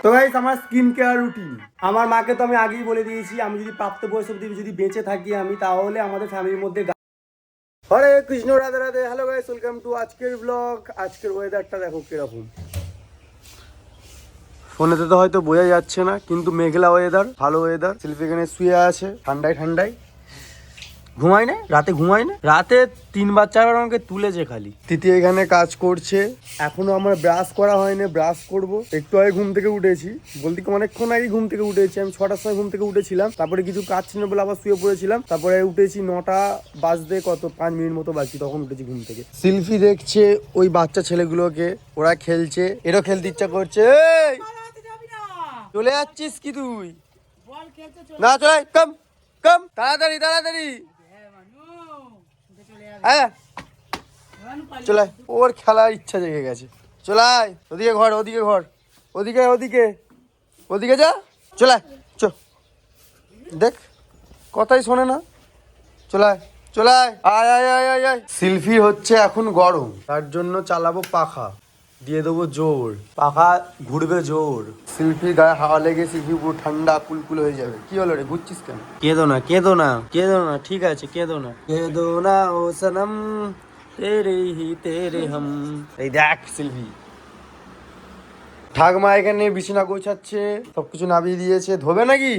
তো গাইস আমার skin care routine, আমার মাকে তো আমি আগেই বলে দিয়েছি, আমি যদি প্রাপ্তবয়স্ক অবধি যদি বেঁচে থাকি আমি, তাহলে আমাদের ফ্যামিলির মধ্যে Hare Krishna Radhe Radhe. Hello guys, welcome to আজকের ব্লগ। আজকের ওয়েদারটা দেখো কিরকম, ফোনেতে তো হয়তো বোঝা যাচ্ছে না, কিন্তু মেঘলা ওয়েদার, ভালো ওয়েদার। সেলফি এখানে শুয়ে আছে ঠান্ডায় ঠান্ডায়, ঘুমাই না রাতে, ঘুমাই না রাতে 3-4বার আমাকে তুলেছে খালি। তিতি এখানে কাজ করছে, এখনো আমার ব্রাশ করা হয়নি, ব্রাশ করব। একটু আগে ঘুম থেকে উঠেছি, বলতে কি অনেকক্ষণ আগে ঘুম থেকে উঠেছি। আমি 6টার সময় ঘুম থেকে উঠেছিলাম, তারপরে কিছু কাজ ছিল বলে আবার শুয়ে পড়েছিলাম। তারপরে উঠেছি 9টা বাজতে কত 5 মিনিট মতো বাকি, তখন উঠেছি ঘুম থেকে। সেলফি দেখছে ওই বাচ্চা ছেলেগুলোকে, ওরা খেলছে, এরও খেলতে ইচ্ছা করছে। এই চলে যাচ্ছিস কি তুই? না চলে কম কম, তাড়াতাড়ি তাড়াতাড়ি। হ্যাঁ চলে, ওর খেলার ইচ্ছা জেগে গেছে। চলাই ওদিকে ঘর, ওদিকে ঘর, ওদিকে ওদিকে ওদিকে যা, চলে চ। দেখ কথাই শোনে না, চলায় চলায়, আয় আয় আয় আয় আয়। সেলফি হচ্ছে এখন গরম, তার জন্য চালাবো পাখা, দিয়ে দেবো জোর, পাখা ঘুরবে জোর। সেলফির গায়ে হাওয়া লেগে সেলফি পুরো ঠান্ডা কুলকুল হয়ে যাবে। কি হলো রে, ঘুরছিস কেন? কেঁদো না কেঁদো না কেঁদো না, ঠিক আছে কেঁদো না, কেঁদো না ও সনম, তেরে হি তেরে হাম। এই দেখ সেলফি, ঠাকমা এখানে বিছানা গোছাচ্ছে, সবকিছু নামিয়ে দিয়েছে। ধোবে নাকি?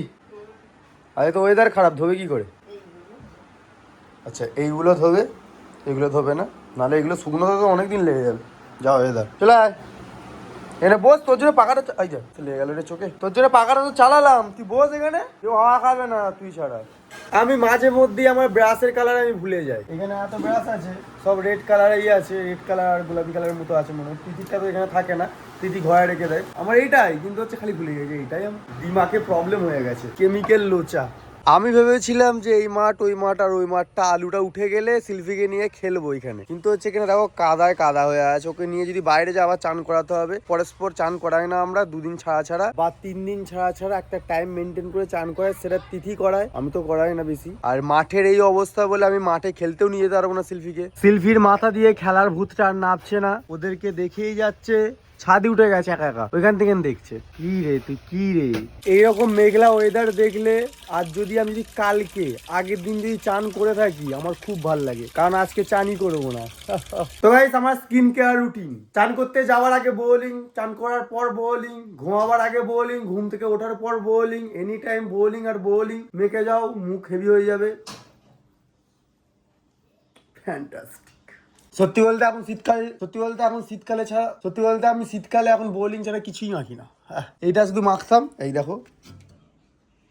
আরে তো ওয়েদার খারাপ, ধোবে কি করে? আচ্ছা এইগুলো ধোবে, এগুলো ধোবে না, নাহলে এগুলো শুকনো তো অনেকদিন লেগে যাবে। যাও এদার চলে আয়, এখানে বস, তোর জন্য পাখাটা এই যা লেগে গেল রে চোখে, তোর জন্য পাখাটা তো চালালাম, তুই বস এখানে, কেউ হাওয়া খাবে না তুই ছাড়া। আমি মাঝে মধ্যেই আমার ব্রাশের কালার আমি ভুলে যাই। এখানে এত ব্রাশ আছে, সব রেড কালারেই আছে, রেড কালার আর গোলাপি কালারের মতো আছে মনে হয়। তিতিরটা তো এখানে থাকে না, তিতি ঘরে রেখে দেয়। আমার এইটাই কিন্তু হচ্ছে খালি ভুলে গেছে, এইটাই আমার দিমাগে প্রবলেম হয়ে গেছে, কেমিক্যাল লোচা। আমি ভেবেছিলাম যে এই মাঠ ওই মাঠ আর ওই মাঠটা আলুটা উঠে গেলে শিল্পীকে নিয়ে খেলবো এখানে, কিন্তু হচ্ছে এখানে দেখো কাদায় কাদা হয়ে আছে। ওকে নিয়ে যদি বাইরে যা আবার চান করাতে হবে, পরস্পর চান করাই না আমরা, 2 দিন ছাড়া ছাড়া বা 3 দিন ছাড়া ছাড়া একটা টাইম মেনটেন করে চান করায়, সেটা তিথি করায়, আমি তো করাই না বেশি। আর মাঠের এই অবস্থা বলে আমি মাঠে খেলতেও নিয়ে যেতে পারবো না শিল্পীকে। শিল্পীর মাথা দিয়ে খেলার ভূতটা আর নামছে না, ওদেরকে দেখেই যাচ্ছে, ছাদে উঠে গেছে একা একা, ওইখান থেকে দেখছে। কি রে তুই, কি রে? এইরকম মেঘলা ওয়েদার দেখলে, আর যদি আমি যদি কালকে আগের দিন যদি চান করে থাকি, আমার খুব ভালো লাগে, কারণ আজকে চানই করবো না। তো গাইস আমার স্কিন কেয়ার রুটিন, চান করতে যাওয়ার আগে বোলিং, চান করার পর বোলিং, ঘুমাবার আগে বোলিং, ঘুম থেকে ওঠার পর বোলিং, এনি টাইম বোলিং আর বোলিং। মেখে যাও, মুখ হেভি হয়ে যাবে। ফ্যান্টাস্টিক। সত্যি বলতে এখন শীতকালে, সত্যি বলতে এখন শীতকালে ছাড়া, সত্যি বলতে আমি শীতকালে এখন বোলিং ছাড়া কিছুই মাখি না। এইটা শুধু মাখতাম, এই দেখো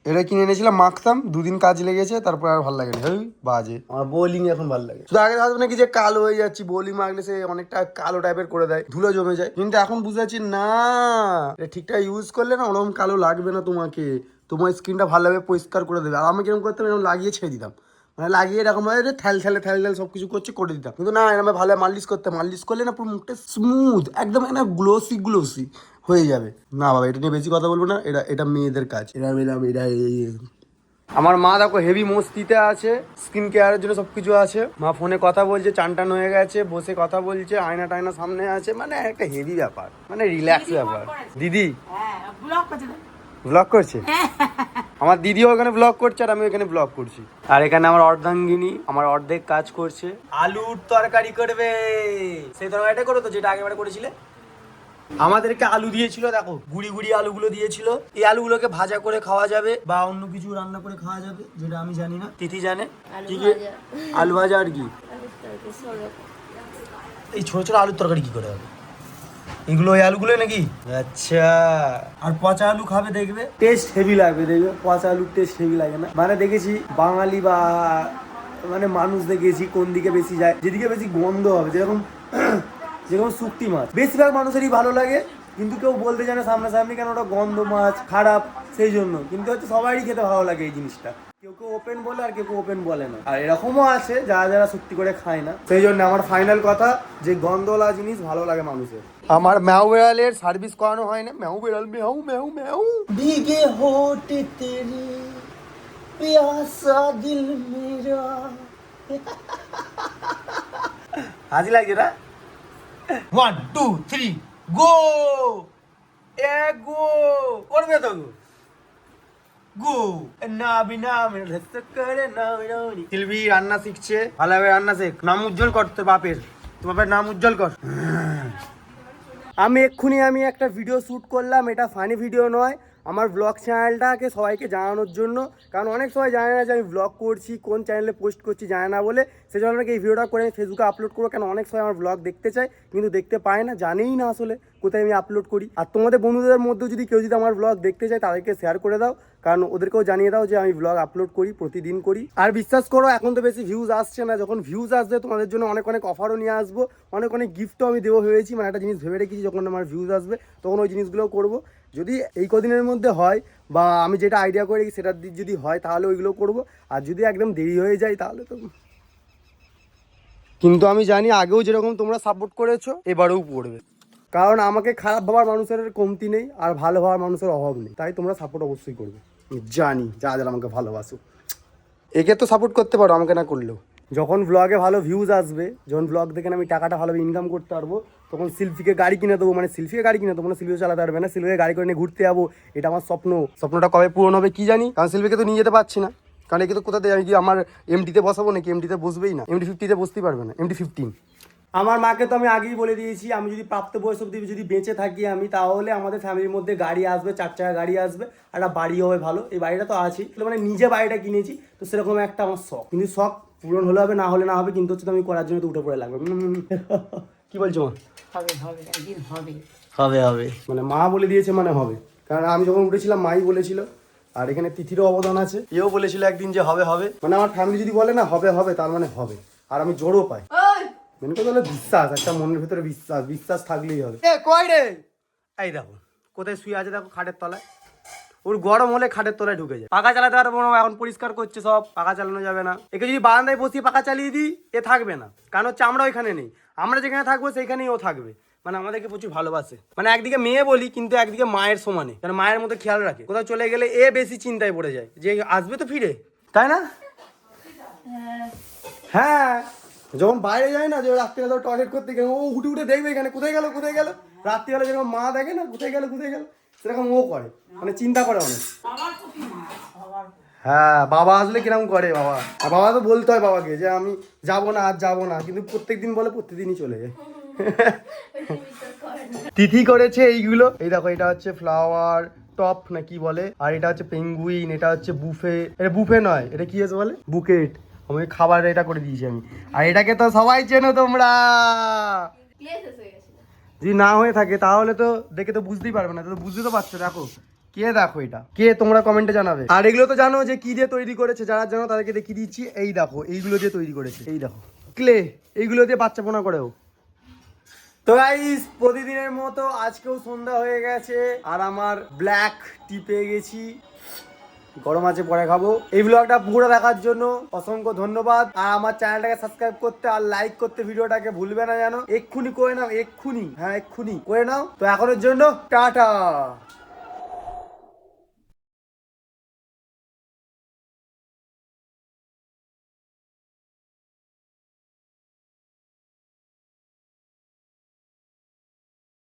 এটা কিনে এনেছিলাম, মাখতাম, 2 দিন কাজ লেগেছে, তারপর আর ভালো লাগে না। এই বাজে, আমার বোলিং এখন ভালো লাগে। শুধু আগে ভাবতাম নাকি যে কালো হয়ে যাচ্ছি, বোলিং মাখলে সে অনেকটা কালো টাইপের করে দেয়, ধুলো জমে যায়, কিন্তু এখন বুঝতে পারছি না, ঠিকঠাক ইউজ করলে না ওরকম কালো লাগবে না তোমাকে, তোমার স্কিনটা ভালোভাবে পরিষ্কার করে দেবে। আর আমি কিরকম করতাম, এরকম লাগিয়ে ছেড়ে দিতাম, মানে লাগিয়ে এরকম ভাবে থ্যাল থ্যাল সব কিছু করছে করে দিতাম, কিন্তু না এরকম ভালো মালিশ করতে, মালিশ করলে না পুরো মুখটা স্মুথ একদম, একটা গ্লোসি গ্লোসি হয়ে যাবে। না বাবা এটা নিয়ে বেশি কথা বলবো না, এটা এটা মেয়েদের কাজ, এটা এটা আমার মা দেখো হেভি মস্তিতে আছে, স্কিন কেয়ারের জন্য সবকিছু আছে। মা ফোনে কথা বলছে, চান টান হয়ে গেছে, বসে কথা বলছে, আয়না টায়না সামনে আছে, মানে একটা হেভি ব্যাপার, মানে রিল্যাক্স ব্যাপার। দিদি ব্লগ করছে, আমার দিদিও ওখানে ব্লগ করছে আর আমি ওখানে ব্লগ করছি। আর এখানে আমার অর্ধাঙ্গিনী আমার অর্ধেক কাজ করছে, আলুর তরকারি করবে। সেই তরকারিটা করো তো যেটা আগেবারে করেছিলে। আমাদেরকে আলু দিয়েছিল, দেখো গুড়ি গুড়ি আলুগুলো দিয়েছিল। এই আলুগুলোকে ভাজা করে খাওয়া যাবে বা অন্য কিছু রান্না করে খাওয়া যাবে, যেটা আমি জানি না, তিথি জানে। কি কি? আলু ভাজা আর কি? এই ছোট ছোট আলুর তরকারি কি করে হবে? এগুলো ওই আলুগুলো নাকি? আচ্ছা। আর পচা আলু খাবে, দেখবে টেস্ট হেভি লাগবে, দেখবে পচা আলুর টেস্ট হেভি লাগে না। মানে দেখেছি বাঙালি বা মানে মানুষ দেখেছি কোন দিকে বেশি যায়, যেদিকে বেশি গন্ধ হবে, যেরকম যেরকম শুকটি মাছ বেশিরভাগ মানুষেরই ভালো লাগে, কিন্তু কেউ বলতে জানে সামনাসামনি কেন ওটা গন্ধ মাছ খারাপ, সেই জন্য। কিন্তু হচ্ছে সবারই খেতে ভালো লাগে এই জিনিসটা, কেউ কেউ ওপেন বলে আর কেউ কেউ ওপেন বলে না। আর এরকমও আছে যারা যারা সত্যি করে খায় না, সেই জন্য আমার ফাইনাল কথা যে গন্ধওয়ালা জিনিস ভালো লাগে মানুষের। আমার ম্যাও বেড়ালের সার্ভিস করানো হয় না, ম্যাও বেড়াল ম্যাও ম্যাও ম্যাও। ভিগে হোটে তেরে প্যাসা দিল মেরা। হাসি লাগছে না? 1 2 3 গো। এ গো করবে তো গো নাবি নাম করে শিল্পী রান্না শিখছে, ভালোভাবে রান্না শেখ, নাম উজ্জ্বল কর তোর বাপের, তোর বাপের নাম উজ্জ্বল কর। আমি এক্ষুনি একটা ভিডিও শ্যুট করলাম, এটা ফানি ভিডিও নয়, আমার ব্লগ চ্যানেলটাকে সবাইকে জানানোর জন্য, কারণ অনেক সবাই জানে না যে আমি ব্লগ করছি, কোন চ্যানেলে পোস্ট করছি জানে না বলে, সেজন্য আমাকে এই ভিডিওটা করে আমি ফেসবুকে আপলোড করবো। কেন অনেক সময় আমার ব্লগ দেখতে চায় কিন্তু দেখতে পায় না, জানেই না আসলে কোথায় আমি আপলোড করি। আর তোমাদের বন্ধুদের মধ্যে যদি কেউ যদি আমার ব্লগ দেখতে চায় তাদেরকে শেয়ার করে দাও, কারণ ওদেরকেও জানিয়ে দাও যে আমি ব্লগ আপলোড করি, প্রতিদিন করি। আর বিশ্বাস করো এখন তো বেশি ভিউজ আসছে না, যখন ভিউজ আসবে তোমাদের জন্য অনেক অনেক অফারও নিয়ে আসবো, অনেক অনেক গিফটও আমি দেবো ভেবেছি। মানে একটা জিনিস ভেবে রেখেছি, যখন আমার ভিউজ আসবে তখন ওই জিনিসগুলোও করবো। যদি এই কদিনের মধ্যে হয় বা আমি যেটা আইডিয়া করে রেখেছি সেটার দিক যদি হয় তাহলে ওইগুলো করবো, আর যদি একদম দেরি হয়ে যায় তাহলে তো। কিন্তু আমি জানি আগেও যেরকম তোমরা সাপোর্ট করেছো এবারেও পড়বে, কারণ আমাকে খারাপ ভাবার মানুষের কমতি নেই আর ভালো ভাবার মানুষের অভাব নেই, তাই তোমরা সাপোর্ট অবশ্যই করবে। জানি যারা যারা আমাকে ভালোবাসো, একে তো সাপোর্ট করতে পারো আমাকে না করলেও। যখন ব্লগে ভালো ভিউজ আসবে, যখন ব্লগ দেখে আমি টাকাটা ভালোভাবে ইনকাম করতে পারবো, তখন শিল্পীকে গাড়ি কিনে দেবো। মানে শিল্পীকে গাড়ি কিনে দেবো না, শিল্পীও চালাতে পারবে না, শিল্পীকে গাড়ি করে নিয়ে ঘুরতে যাবো, এটা আমার স্বপ্ন। স্বপ্নটা কবে পূরণ হবে কি জানি, কারণ শিল্পীকে তো নিয়ে যেতে পারছি না, কারণ একে তো কোথাতে আমি কি আমার এমটিতে বসাবো নাকি, এমটিতে বসবেই না, MT-50 বসতেই পারবে না, MT-15। আমার মাকে তো আমি আগেই বলে দিয়েছি, আমি যদি প্রাপ্ত বয়স অবধি যদি বেঁচে থাকি আমি, তাহলে আমাদের ফ্যামিলির মধ্যে গাড়ি আসবে, 4 চাকা গাড়ি আসবে, আর একটা বাড়ি হবে ভালো। এই বাড়িটা তো আছেই, মানে নিজে বাড়িটা কিনেছি তো সেরকম একটা আমার শখ, কিন্তু শখ পূরণ হলে হবে না হলে না হবে, কিন্তু হচ্ছে তো আমি করার জন্য তো উঠে পড়ে লাগবে। কি বলছো মা? হবে হবে একদিন হবে। হবে হবে মানে মা বলে দিয়েছে মানে হবে, কারণ আমি যখন উঠেছিলাম মাই বলেছিল, আর এখানে তিথিরও অবদান আছে, এও বলেছিল একদিন যে হবে হবে, মানে আমার ফ্যামিলি যদি বলে না হবে হবে তার মানে হবে, আর আমি জোরও পাই। মেন কথা হলো বিশ্বাস, একটা মনের ভিতরে বিশ্বাস, বিশ্বাস থাকলেই হবে। এ কই রে, এই দেখো কোথায় শুয়ে আছে, দেখো খাটের তলায়, ওর গরম হলে খাটের তলায় ঢুকে যায়। পাখা চালাতে পারবো না, এখন পরিষ্কার করছে সব, পাখা চালানো যাবে না। একে যদি বারান্দায় বসিয়ে পাখা চালিয়ে দিই এ থাকবে না, কারণ হচ্ছে আমরা ওইখানে নেই, আমরা যেখানে থাকবো সেইখানেই ও থাকবে। মানে আমাদেরকে প্রচুর ভালোবাসে, মানে একদিকে মেয়ে বলি কিন্তু একদিকে মায়ের সমানে, কারণ মায়ের মতো খেয়াল রাখে। কোথাও চলে গেলে এ বেশি চিন্তায় পড়ে যায় যে আসবে তো ফিরে, তাই না? হ্যাঁ, যখন বাইরে যায় না, যে রাত্রিবেলা তো টয়লেট করতে গেলে ও উঠে উঠে দেখবে এখানে কোথায় গেল কোথায় গেল, রাত্রিবেলা যেরকম মা দেখে না কোথায় গেল কোথায় গেল, সেরকম ও করে, মানে চিন্তা করে অনেক। হ্যাঁ, বাবা আসলে কিরকম করে বাবা, আর বাবা তো বলতে হয় বাবাকে যে আমি যাবো না আজ যাবো না, কিন্তু প্রত্যেকদিন বলে প্রত্যেকদিনই চলে যায়। তিথি করেছে এইগুলো, এই দেখো এটা হচ্ছে ফ্লাওয়ার টপ না কি বলে, আর এটা হচ্ছে পেঙ্গুইন, এটা হচ্ছে বুফে, এটা বুফে নয়, এটা কি আছে বলে বুকেট, আমি খাবার এটা করে দিয়েছি আমি। আর এটাকে তো সবাই চেনো তোমরা, যদি না হয়ে থাকে তাহলে তো দেখে তো বুঝতেই পারবে না, তো বুঝতে তো পারছো। দেখো কে, দেখো এটা কে, তোমরা কমেন্টে জানাবে। আর এগুলো তো জানো যে কি দিয়ে তৈরি করেছে, যারা জানো তাদেরকে দেখিয়ে দিচ্ছি। এই দেখো এইগুলো দিয়ে তৈরি করেছে, এই দেখো ক্লে, এইগুলো দিয়ে বাচ্চা পোনা করেও। তো গাইস প্রতিদিনের মতো আজকেও সন্ধ্যা হয়ে গেছে, আর আমার ব্ল্যাক টি পেয়ে গেছি, গরম আছে পরে খাবো। এই ব্লগটা পুরো দেখার জন্য অসংখ্য ধন্যবাদ, আর আমার চ্যানেলটাকে সাবস্ক্রাইব করতে আর লাইক করতে ভিডিওটাকে ভুলবে না যেন, এক্ষুনি করে নাও, এক্ষুনি, হ্যাঁ এক্ষুনি করে নাও। তো এখনের জন্য টাটা।